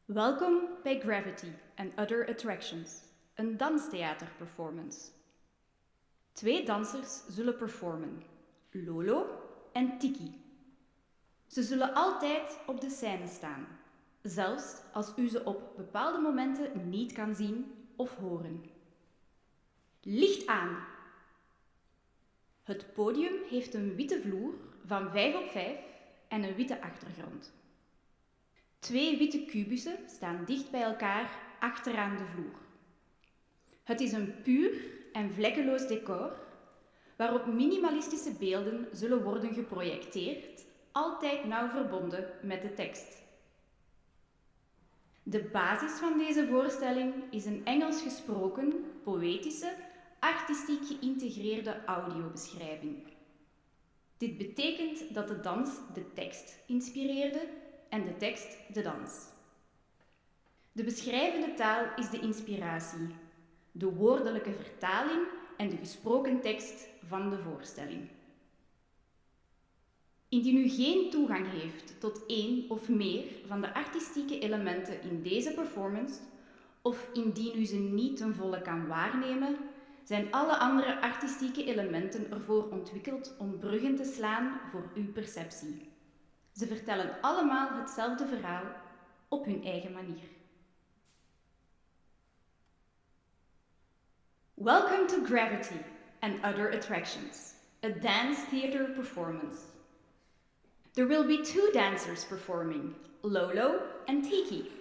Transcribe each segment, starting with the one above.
Welkom bij Gravity and Other Attractions, een danstheaterperformance. Twee dansers zullen performen, Lolo en Tiki. Ze zullen altijd op de scène staan, zelfs als u ze op bepaalde momenten niet kan zien of horen. Licht aan! Het podium heeft een witte vloer van 5 op 5 en een witte achtergrond. Twee witte kubussen staan dicht bij elkaar achteraan de vloer. Het is een puur en vlekkeloos decor waarop minimalistische beelden zullen worden geprojecteerd, altijd nauw verbonden met de tekst. De basis van deze voorstelling is een Engels gesproken, poëtische, artistiek geïntegreerde audiobeschrijving. Dit betekent dat de dans de tekst inspireerde en de tekst de dans. De beschrijvende taal is de inspiratie, de woordelijke vertaling en de gesproken tekst van de voorstelling. Indien u geen toegang heeft tot één of meer van de artistieke elementen in deze performance, of indien u ze niet ten volle kan waarnemen, zijn alle andere artistieke elementen ervoor ontwikkeld om bruggen te slaan voor uw perceptie. Ze vertellen allemaal hetzelfde verhaal op hun eigen manier. Welcome to Gravity and Other Attractions, a dance theater performance. There will be two dancers performing, Lolo and Tiki.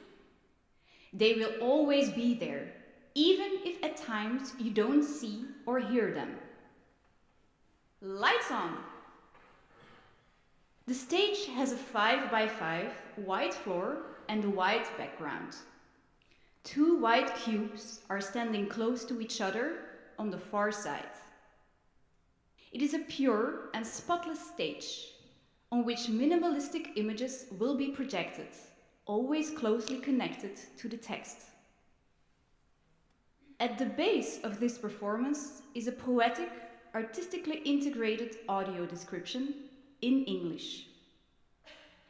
They will always be there, even if at times you don't see or hear them. Lights on! The stage has a 5 by 5 white floor and a white background. Two white cubes are standing close to each other on the far side. It is a pure and spotless stage on which minimalistic images will be projected, always closely connected to the text. At the base of this performance is a poetic, artistically integrated audio description in English.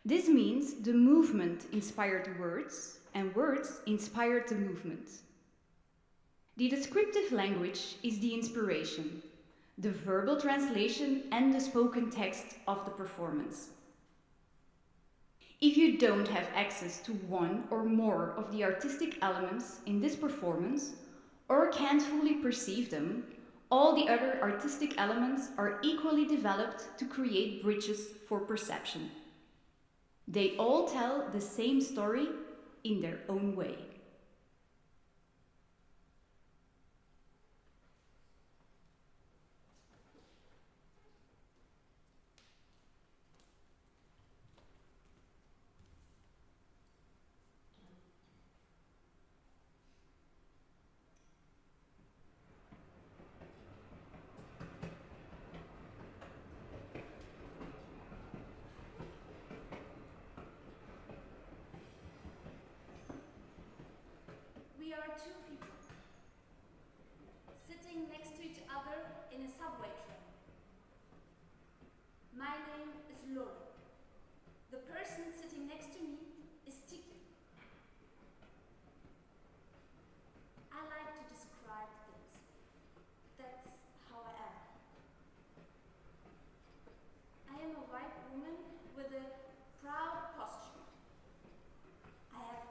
This means the movement inspired words and words inspired the movement. The descriptive language is the inspiration, the verbal translation and the spoken text of the performance. If you don't have access to one or more of the artistic elements in this performance, or can't fully perceive them, all the other artistic elements are equally developed to create bridges for perception. They all tell the same story in their own way. We are two people sitting next to each other in a subway train. My name is Lolo. The person sitting next to me is Tiki. I like to describe things. That's how I am. I am a white woman with a proud posture. I have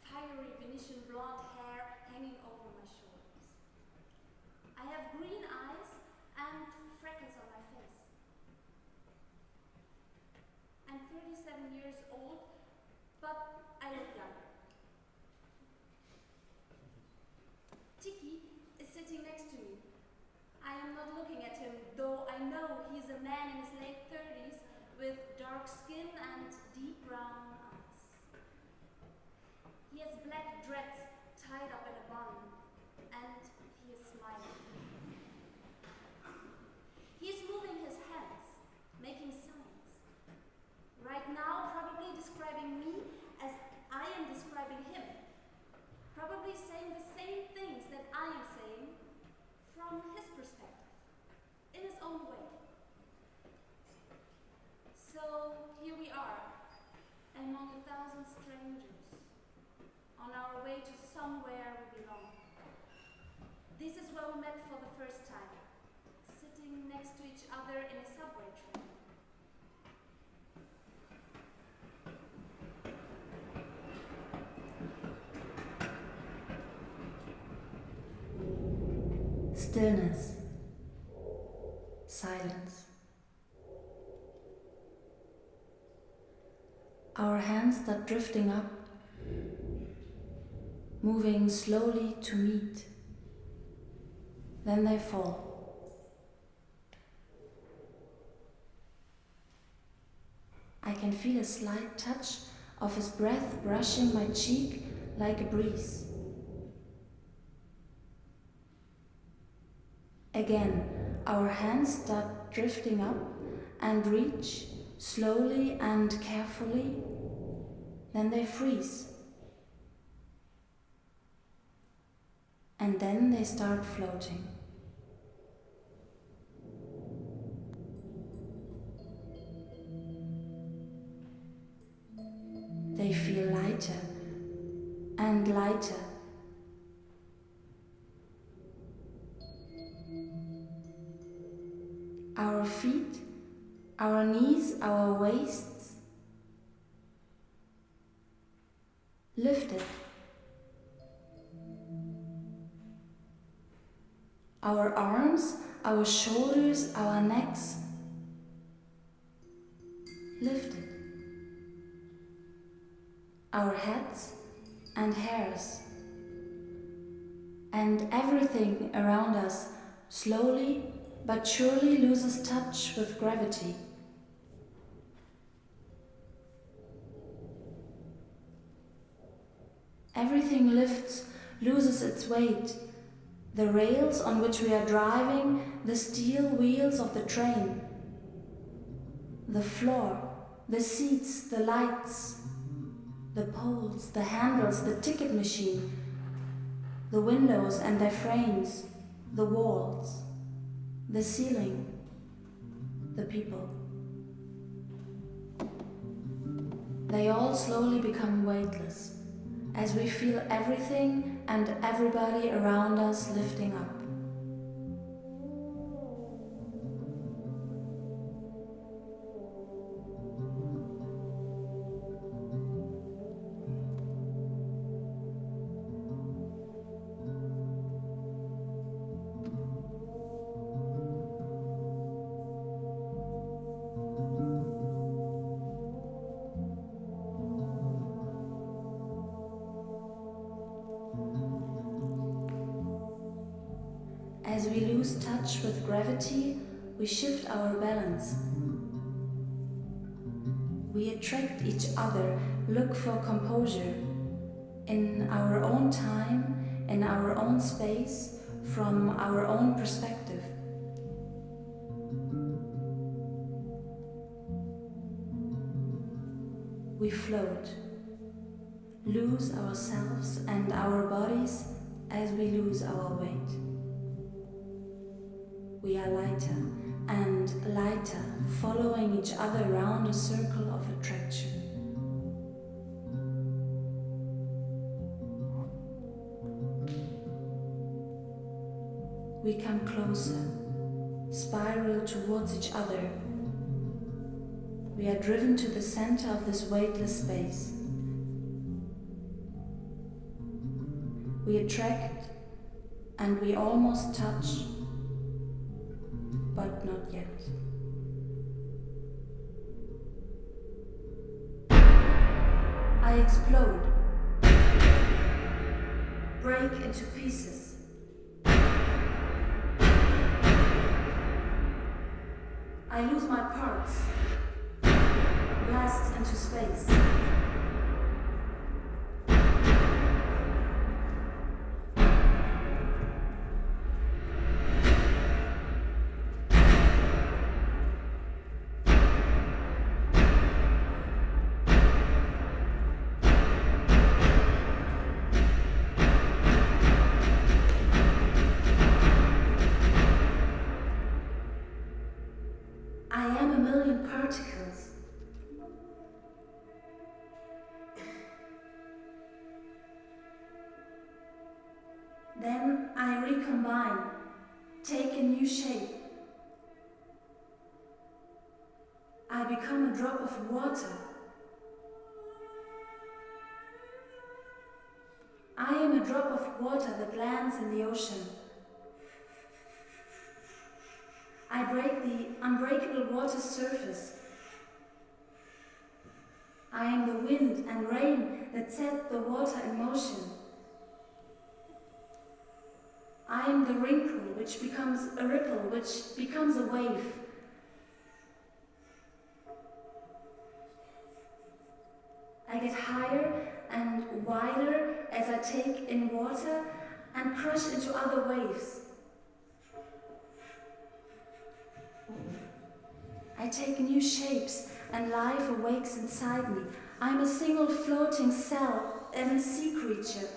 fiery Venetian blonde hair hanging over my shoulders. I have green eyes and freckles on my face. I'm 37 years old, but I look younger. Tiki is sitting next to me. I am not looking at him, though I know he's a man in his late 30s with dark skin and deep brown eyes. He has black dreads tied up in a bun, and he is smiling. He is moving his hands, making signs. Right now, probably describing me as I am describing him. Probably saying the same things that I am saying from his perspective, in his own way. So here we are, among 1,000 strangers. Stillness. Silence. Our hands start drifting up, moving slowly to meet. Then they fall. I can feel a slight touch of his breath brushing my cheek like a breeze. Again, our hands start drifting up and reach slowly and carefully. Then they freeze. And then they start floating. They feel lighter and lighter. Our feet, our knees, our waists lifted. Our arms, our shoulders, our necks lifted. Our heads and hairs and everything around us slowly but surely loses touch with gravity. Everything lifts, loses its weight. The rails on which we are driving, the steel wheels of the train, the floor, the seats, the lights, the poles, the handles, the ticket machine, the windows and their frames, the walls, the ceiling, the people. They all slowly become weightless as we feel everything and everybody around us lifting up. As we lose touch with gravity, we shift our balance. We attract each other, look for composure in our own time, in our own space, from our own perspective. We float, lose ourselves and our bodies as we lose our weight. We are lighter and lighter, following each other round a circle of attraction. We come closer, spiral towards each other. We are driven to the center of this weightless space. We attract and we almost touch, but not yet. I explode, break into pieces. I lose my parts, blast into space. I am a million particles. Then I recombine, take a new shape. I become a drop of water. I am a drop of water that lands in the ocean. water's surface. I am the wind and rain that set the water in motion. I am the wrinkle which becomes a ripple, which becomes a wave. I get higher and wider as I take in water and crush into other waves. I take new shapes and life awakes inside me. I'm a single floating cell and a sea creature.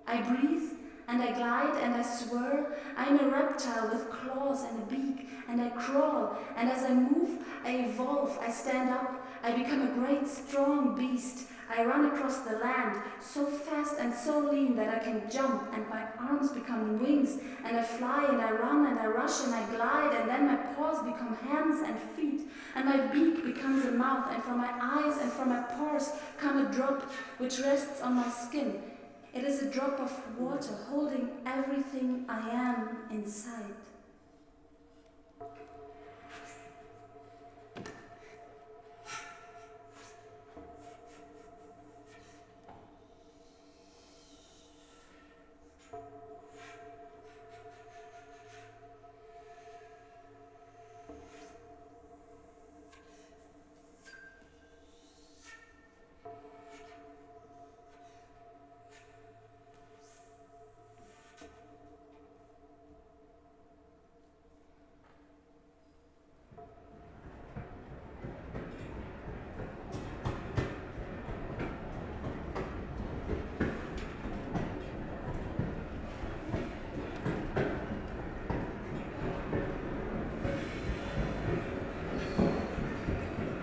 I breathe and I glide and I swirl. I'm a reptile with claws and a beak, and I crawl, and as I move, I evolve, I stand up, I become a great strong beast. I run across the land, so fast and so lean that I can jump, and my arms become wings, and I fly and I run and I rush and I glide, and then my paws become hands and feet, and my beak becomes a mouth, and from my eyes and from my pores come a drop which rests on my skin. It is a drop of water holding everything I am inside.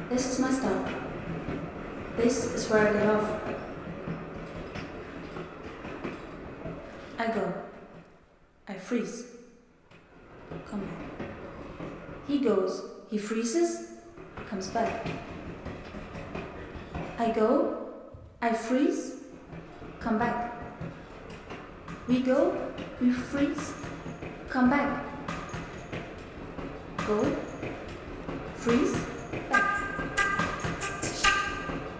This is my stop. This is where I get off. I go. I freeze. Come back. He goes. He freezes. Comes back. I go. I freeze. Come back. We go. We freeze. Come back. Go. Freeze. Back.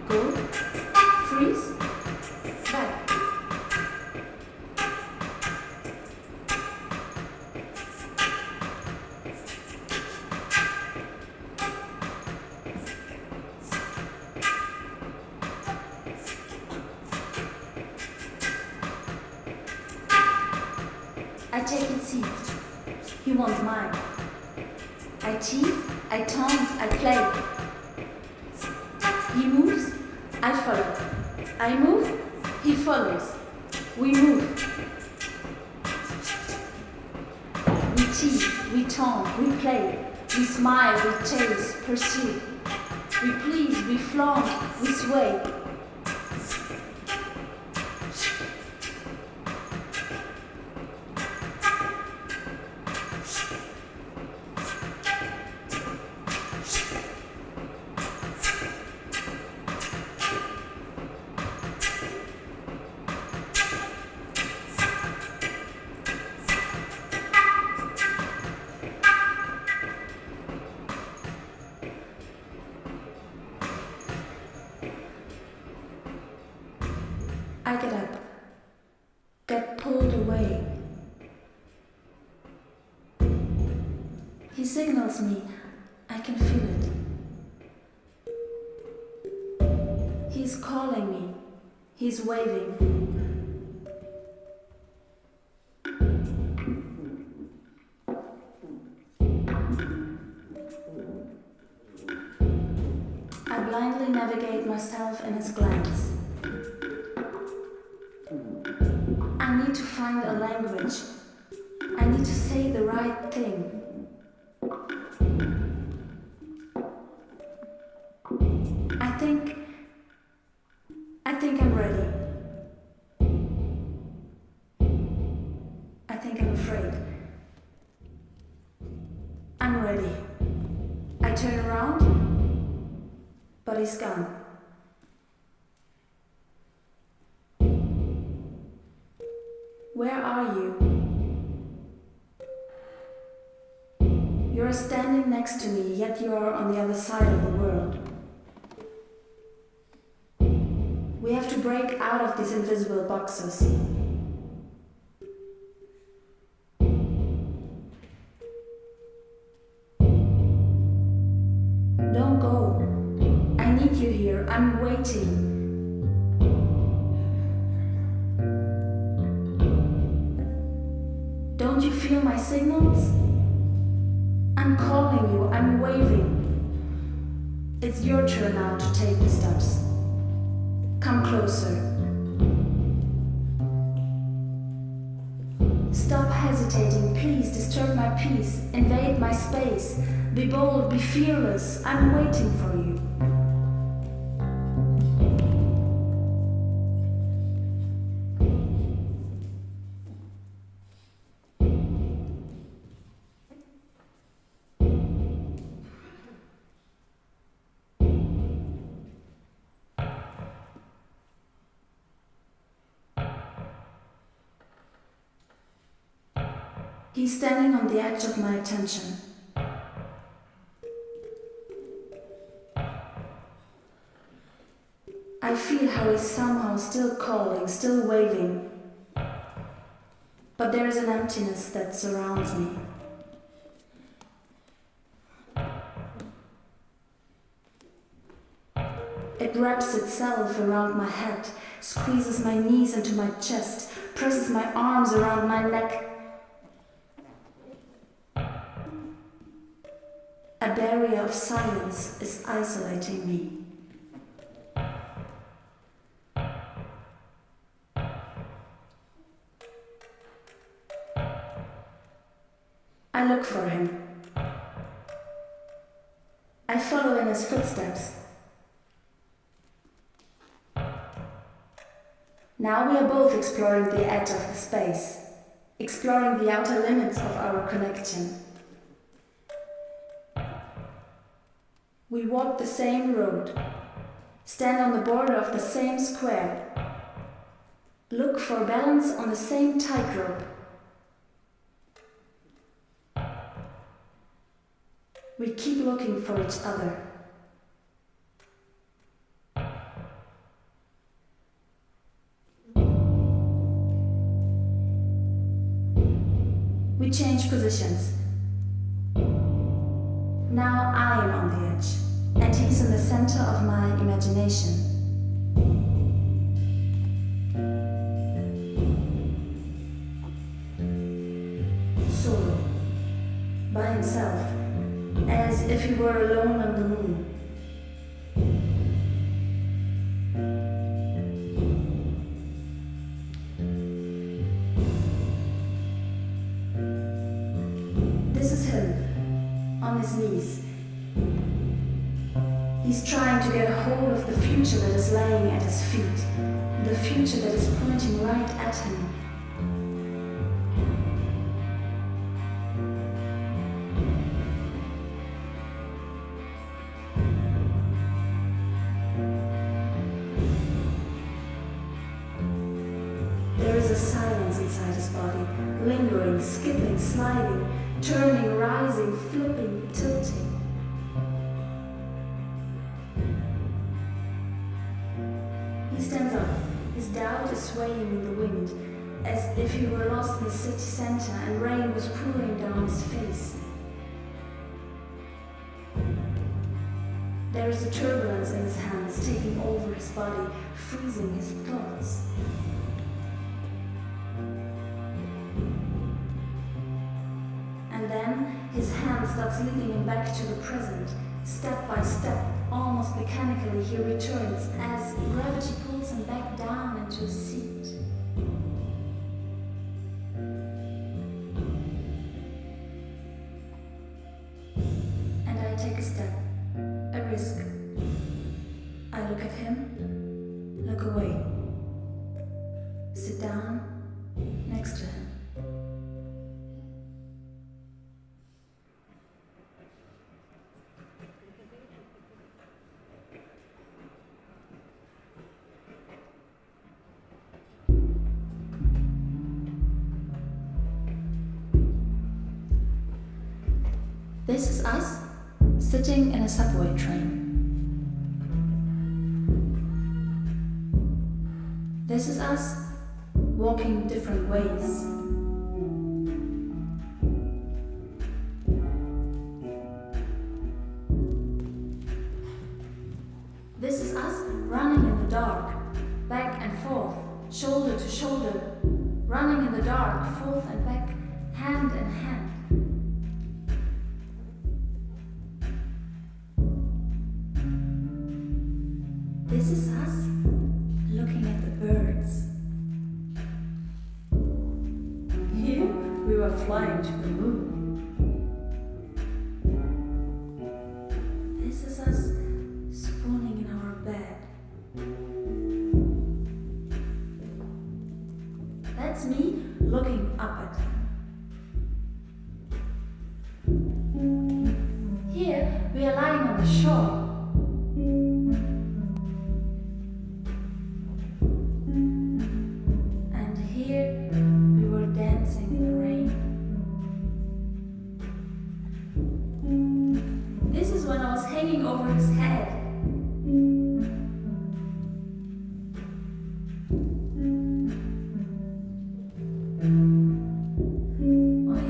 Go, freeze, back. I take his seat. He wants mine. I tease, I taunt, I play. He moves, I follow. I move, he follows. We move. We tease, we taunt, we play. We smile, we chase, pursue. We please, we flaunt, we sway. I get up, get pulled away. He signals me, I can feel it. He's calling me, he's waving. I blindly navigate myself in his glance. I need to find a language. I need to say the right thing. I think I'm ready. I think I'm afraid. I'm ready. I turn around, but he's gone. Where are you? You're standing next to me, yet you're on the other side of the world. We have to break out of these invisible boxes. Don't go. I need you here. I'm waiting. Don't you feel my signals? I'm calling you. I'm waving. It's your turn now to take the steps. Come closer. Stop hesitating, please. Disturb my peace. Invade my space. Be bold, be fearless. I'm waiting for you. He's standing on the edge of my attention. I feel how he's somehow still calling, still waving. But there is an emptiness that surrounds me. It wraps itself around my head, squeezes my knees into my chest, presses my arms around my neck. A barrier of silence is isolating me. I look for him. I follow in his footsteps. Now we are both exploring the edge of the space, exploring the outer limits of our connection. We walk the same road, stand on the border of the same square, look for balance on the same tightrope. We keep looking for each other. We change positions. Now I am on the edge, and he's in the center of my imagination. Solo, by himself, as if he were alone on the moon. This is him, on his knees. He's trying to get a hold of the future that is laying at his feet, the future that is pointing right at him. There is a silence inside his body, lingering, skipping, sliding, turning, rising, flipping, tilting. He stands up, his doubt is swaying in the wind, as if he were lost in the city center and rain was pouring down his face. There is a turbulence in his hands, taking over his body, freezing his thoughts. And then his hand starts leading him back to the present. Step by step, almost mechanically, he returns as gravity pulls him back down into his seat. And I take a step, a risk. I look at him, look away, sit down next to him. This is us sitting in a subway train. This is us walking different ways. This is us running in the dark, back and forth, shoulder to shoulder, running in the dark, forth and back, hand in hand. This is us looking at the birds. Here we were flying to the moon. This is us spooning in our bed. That's me looking up at him. Here we are lying on the shore. And here we were dancing in the rain. This is when I was hanging over his head.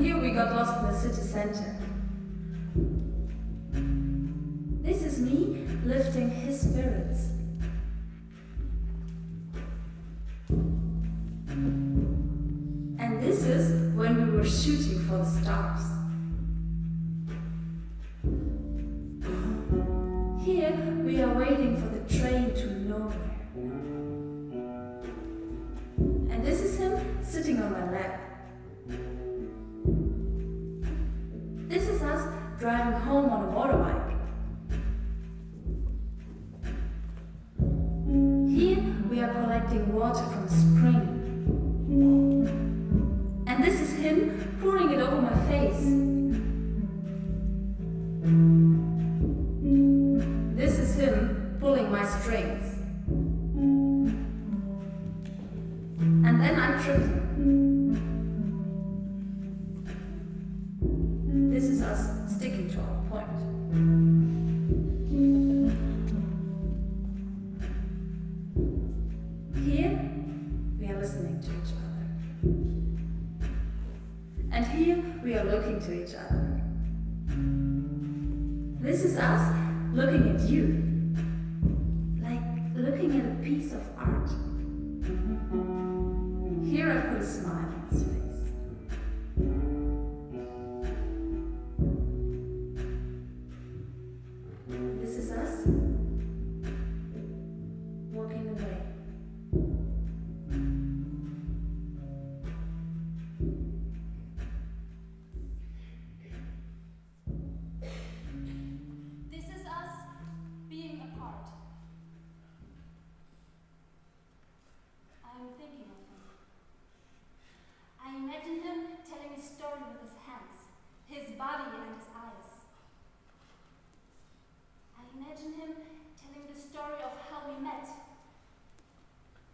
Here we got lost in the city center. This is me lifting his spirits. And this is when we were shooting for the stars. Here we are waiting for the train to nowhere. And this is him sitting on my lap. This is us driving home on a motorbike. Here we are collecting water from a spring. And this is him pouring it over my face. This is him pulling my strings. And then I tripped him. This is us sticking to our point. Here, we are listening to each other. And here, we are looking to each other. This is us looking at you. Like looking at a piece of art. Here I put a smile on his face. This is us walking away. This is us being apart. I'm thinking of him. I imagine him telling a story with his hands, his body and his eyes. I imagine him telling the story of how we met.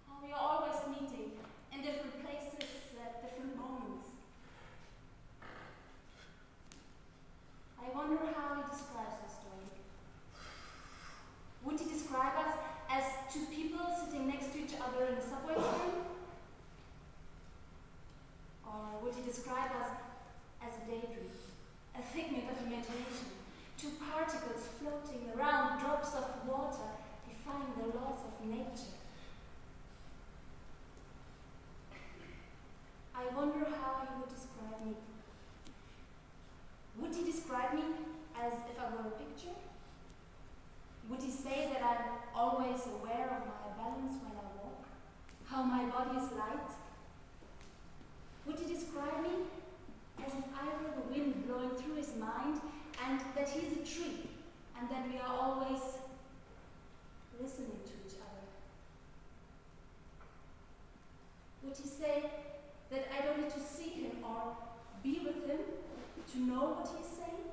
How we are always meeting in different places at different moments. I wonder how he describes the story. Would he describe us as two people sitting next to each other in a subway train? Or would he describe us as a daydream, a figment of imagination, two particles floating around drops of water, defying the laws of nature? I wonder how he would describe me. Would he describe me as if I were a picture? Would he say that I'm always aware of my balance when I walk? How my body is light? Would he describe me as if I were the wind blowing through his mind, and that he's a tree, and that we are always listening to each other? Would he say that I don't need to see him or be with him to know what he's saying?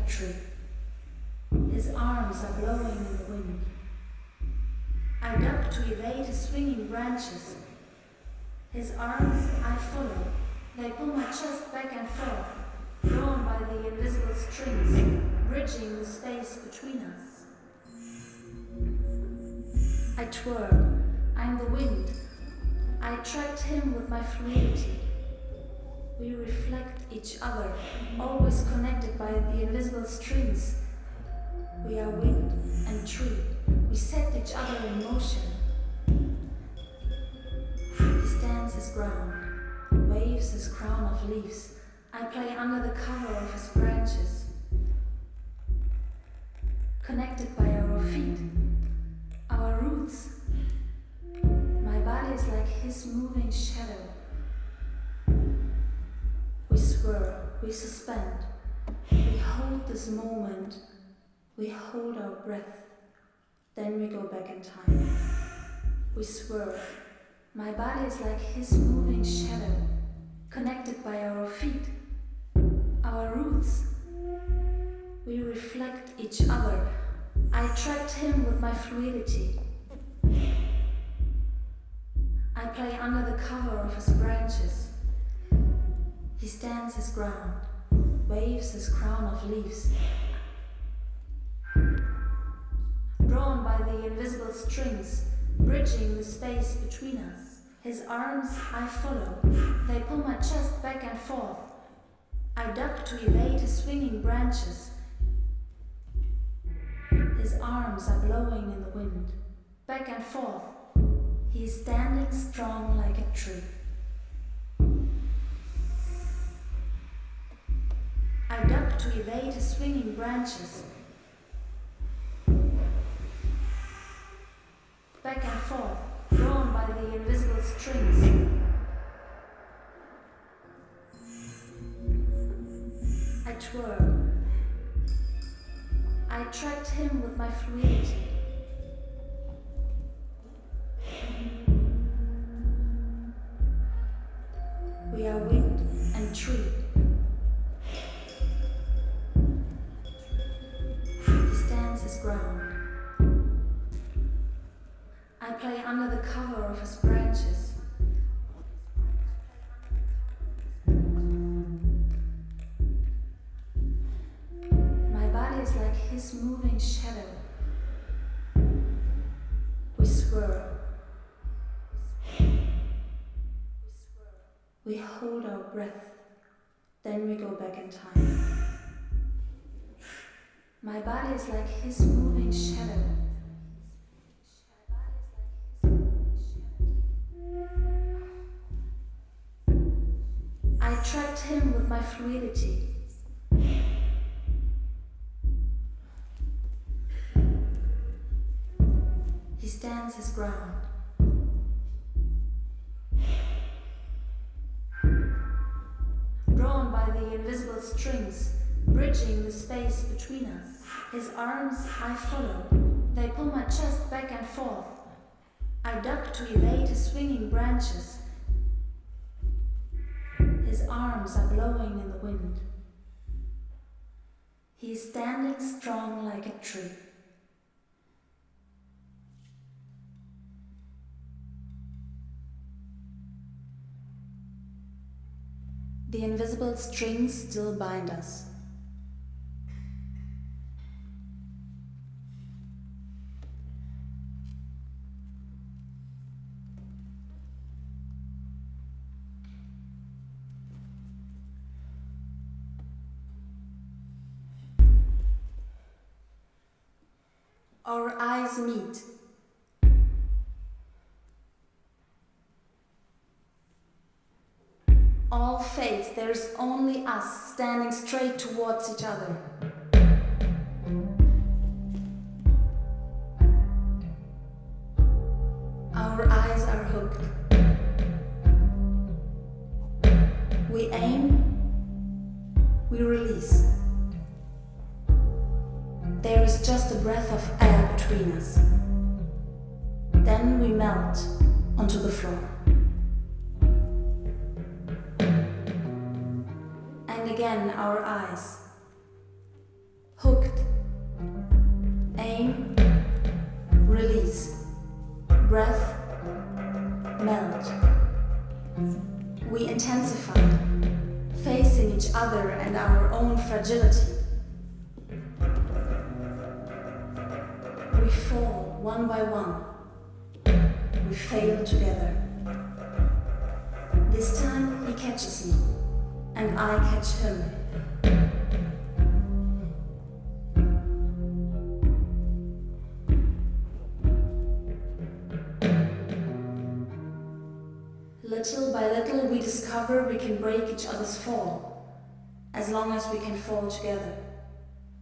tree. His arms are blowing in the wind. I duck to evade his swinging branches. His arms I follow. They pull my chest back and forth, drawn by the invisible strings, bridging the space between us. I twirl. I'm the wind. I attract him with my fluidity. We reflect each other, always connected by the invisible strings. We are wind and tree. We set each other in motion. He stands his ground, waves his crown of leaves. I play under the cover of his branches. Connected by our feet, our roots. My body is like his moving shadow. We swirl, we suspend, we hold this moment, we hold our breath, then we go back in time. We swirl, my body is like his moving shadow, connected by our feet, our roots. We reflect each other. I attract him with my fluidity. I play under the cover of his branches. He stands his ground, waves his crown of leaves. Drawn by the invisible strings, bridging the space between us. His arms I follow. They pull my chest back and forth. I duck to evade his swinging branches. His arms are blowing in the wind, back and forth. He is standing strong like a tree. I duck to evade his swinging branches. Back and forth, drawn by the invisible strings. I twirl. I attract him with my fluidity. We are wind and tree. He stands his ground. I play under the cover of his branches. My body is like his moving shadow. We swirl. We hold our breath, then we go back in time. My body is like his moving shadow. I attract him with my fluidity. He stands his ground. Drawn by the invisible strings, bridging the space between us. His arms I follow. They pull my chest back and forth. I duck to evade his swinging branches. His arms are blowing in the wind. He is standing strong like a tree. The invisible strings still bind us. Our eyes meet. All fades, there is only us standing straight towards each other. Our eyes are hooked. We aim, we release. There is just a breath of air between us. Then we melt onto the floor. And again our eyes. Hooked. Aim. Release. Breath. Melt. We intensified, facing each other and our own fragility. We fall one by one. We fail together. This time he catches me, and I catch him. Little by little we discover we can break each other's fall, as long as we can fall together.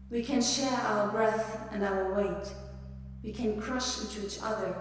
We can share our breath and our weight. We can crush into each other.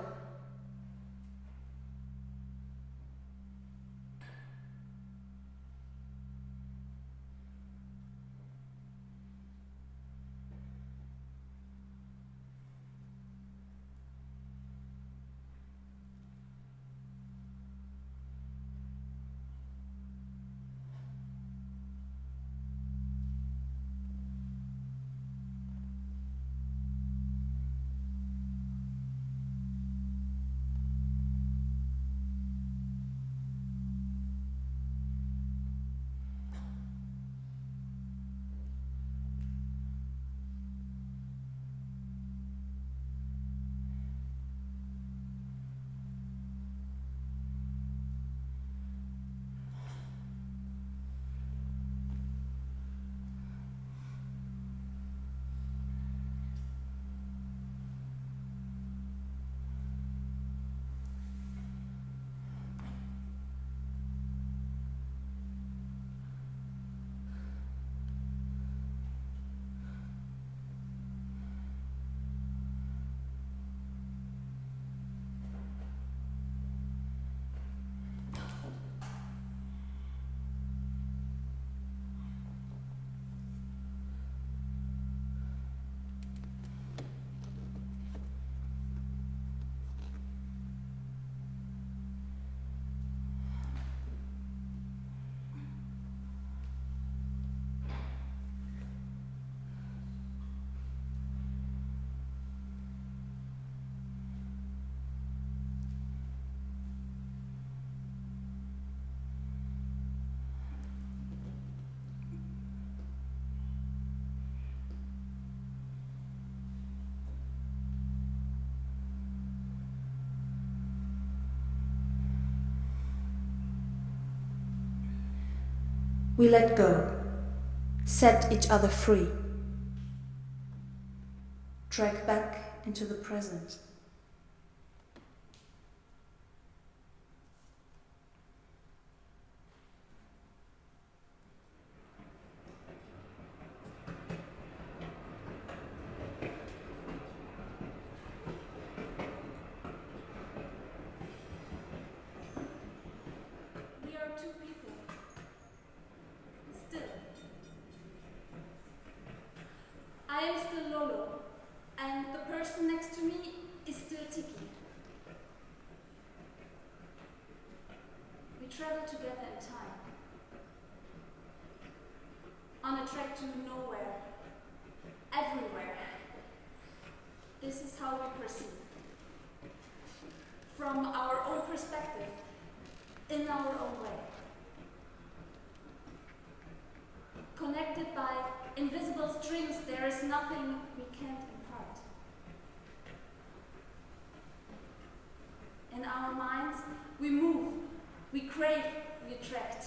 We let go, set each other free, drag back into the present. We are two people. Still. I am still Lolo, and the person next to me is still Tiki. We travel together in time, on a track to nowhere, everywhere. This is how we perceive. From our own perspective, in our own way. Connected by invisible strings, there is nothing we can't impart. In our minds, we move, we crave, we attract.